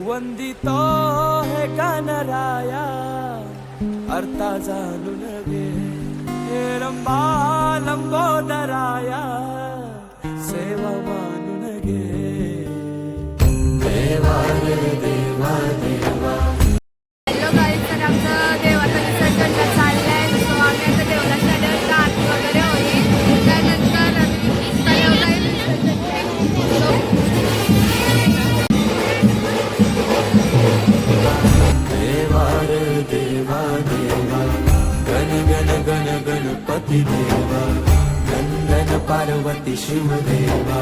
वंदितो है गणराया अर्था जाणून घे हे रंबा लंबोदराया सेवा मानून घे देवा रे देवा देवा. हॅलो गाईज, तर आमचं देवाचं विसर्जन चाललंय. सो आम्ही आता देवळाच्या आल्यावर आरती वगैरे होईल. त्यानंतर देवा रे देवा देवा गण गण गण गणपती देवा नंदन पार्वती शिव देवा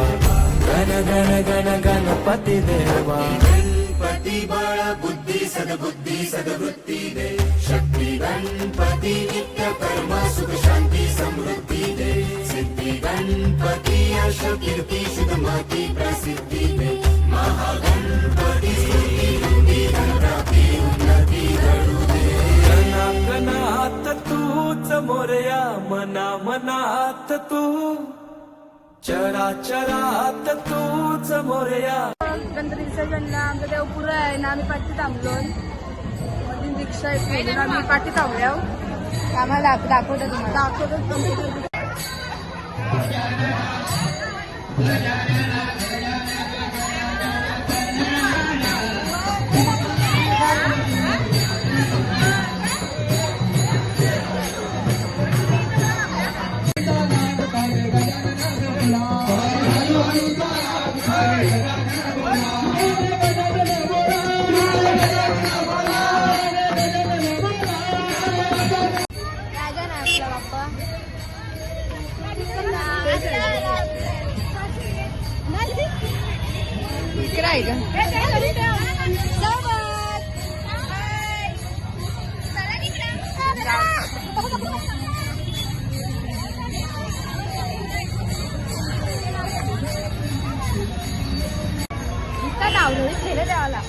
गण गण गण गणपती देवा. गणपती बळ बुद्धी सद्वृत्ती दे शक्ती गणपती नित्य कर्म सुख शांती समृद्धी दे सिद्धी गणपती यश कीर्ती शुद्धमती प्रसिद्धी दे महागणपती स्तुती धनप्राप्ती उन्नती घडू दे. गणात तूच मोरया मना मनात तू चराचरात तूच मोरया. गणपती विसर्जनला आमचं देव पुरं आहे ना, आम्ही पाठी थांबलो. मध्ये दीक्षा येते आम्ही पाठी थांबल्या. आम्हाला दाखवतो तुम्हाला देवाला.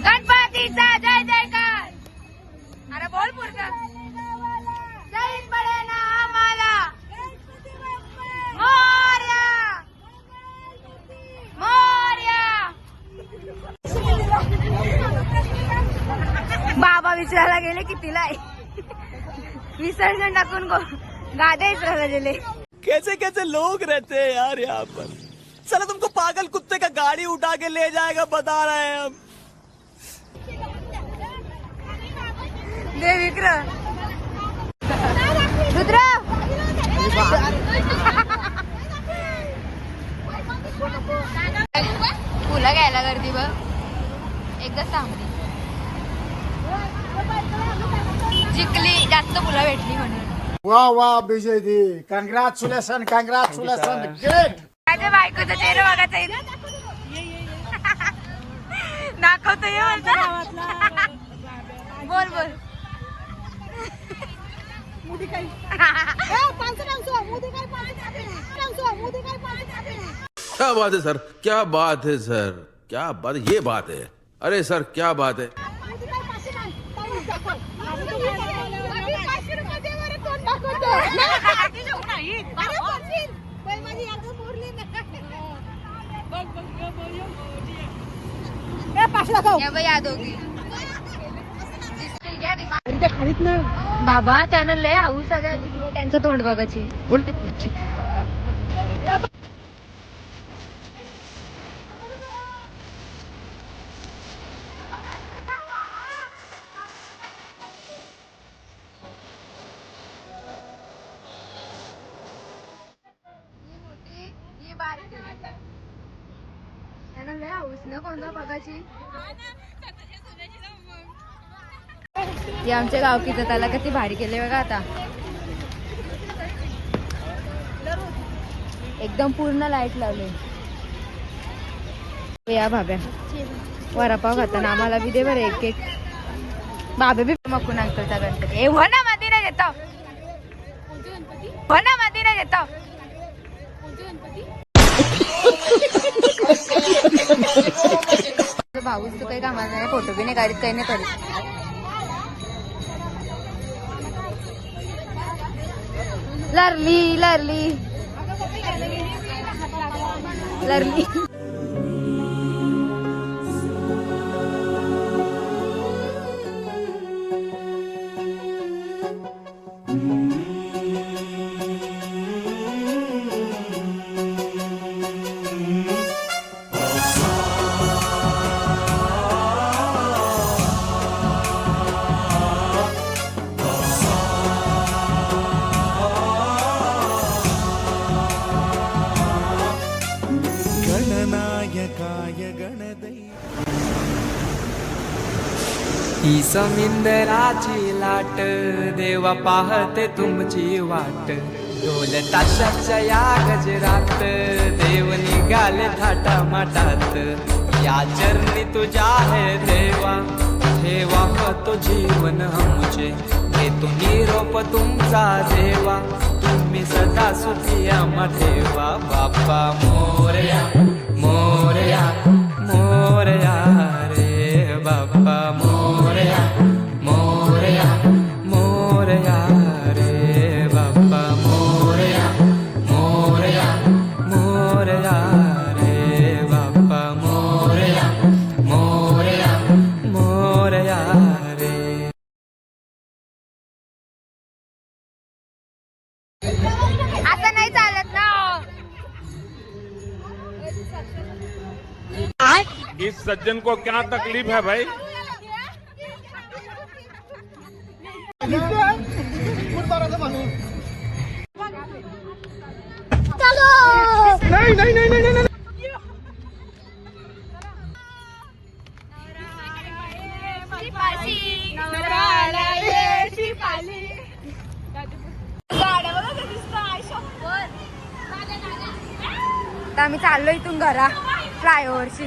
गणपतीचा जय जयकार. अरे बोल पुरका जय पडे ना आम्हाला मोरया मोरया. बाबा विचारायला गेले कितीला आहे. विसर्जन टाकून गादे विचारायला गेले. कैसे कैसे लोग रहते हैं यार यहाँ पर. चलो तुमको पागल कुत्ते का गाड़ी उठा के ले जाएगा बता रहे हैं हम. दे विक्र रुद्र फुलं घ्यायला गर्दी बघ एकदा थांबली. जिंकली जास्त फुलं भेटली म्हणून. वाह वाह विजयदी, कंग्रॅच्युलेशन कंग्रॅच्युलेशन, ग्रेट. माझ्या बायकोचा चेहरा बघायचा आहे. दाखवतो ये बोल बोल. क्या बात है सर, क्या बात है सर, क्या बात है, ये बात है. अरे सर क्या बात है. या दोघी बाबा त्यानं लय हाऊस सगळ्या त्यांचं तोंड बघायची. त्यानं लय हाऊस ना कोणता बघायची. हे आमच्या गावकीचं त्याला किती भारी केले बघा. आता एकदम पूर्ण लाईट लावले. या भाब्या वडापाव खाताना आम्हाला बी दे बरं एक एक. बाबे बी मकून अंकलचा गणपती हे ना मध्ये नाही घेतो ना मध्ये नाही घेतो. भाऊच तू काही कामाला नाही, फोटो बी नाही काढत, काही नाही करत. लरली लरली लरली. ही समिंदराची लाट देवा पाहते तुमची वाट ढोल ताशाच्या या गजरात देव निघाले थाटा माटात या चरणी तुझ्या है देवा ठेवा तो जीवन हमचे घेतो निरोप तुमचा देवा तुम्ही सदा सुखी आम्हा ठेवा बाप्पा मोरया मोरया मोरया रे बाप्पा मोरया मोरया मोरया रे बाप्पा मोरया मोरया मोरया रे बाप्पा मोरया मोरया मोरया रे. आता नाही चालत ना. इस सज्जन को क्या तकलीफ है भाई? नाही नाही नाही नाही नाही. आता आम्ही चाललो इथून घरा फ्लायओव्हरची.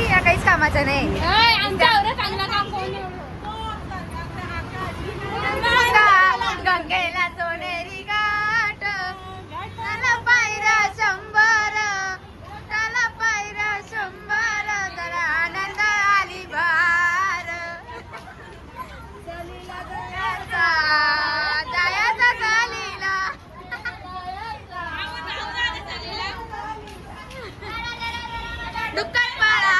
या काहीच कामाचं नाही. गंगेला सोनेरी गाठ त्याला पायऱ्या 100 त्याला पायऱ्या 100 जरा आनंद आली भार जायचा चालीला डुक्कर पाळा.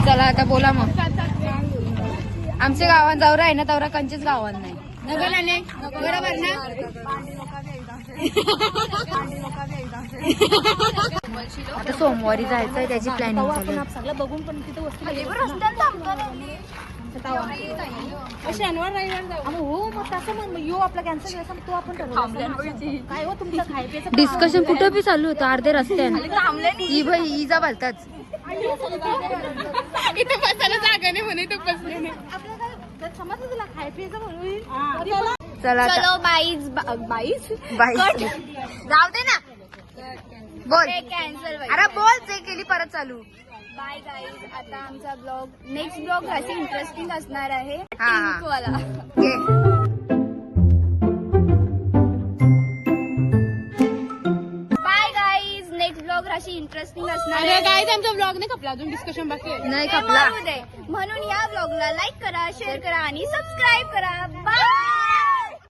चला आता बोला मग. आमच्या गावात जवरा आहे ना तवरा कंचीच गावात नाही. बरोबर ना. आता सोमवारी जायचंय त्याची प्लॅनिंग चालू. बघून पण तिथे वस्तू शनिवार रविवार हो मग तसं मग येऊ आपला कॅन्सल तो आपण काय हो तुमचं डिस्कशन कुठं बी चालू होतं अर्धे रस्त्याने. ही भाई ही जा बोलताच इथे बसायला जागा नाही म्हणे तू बसले नाही. समजलं तुला खाय प्यायचं म्हणून. चला चलो बाईज बाईज बाईज जाऊ दे ना. बोल कॅन्सल. अरे बोल जे केली परत चालू. Bye guys. आता आमचा ब्लॉग नेक्स्ट ब्लॉग असे इंटरेस्टिंग असणार आहे. वाला बाय गाईज. नेक्स्ट ब्लॉग अशी इंटरेस्टिंग असणार आहे. गाईज आमचा ब्लॉग नाही खपला अजून डिस्कशन बाकी नाही ते खपला. म्हणू दे. म्हणून या ब्लॉगला लाईक करा शेअर करा आणि सबस्क्राईब करा.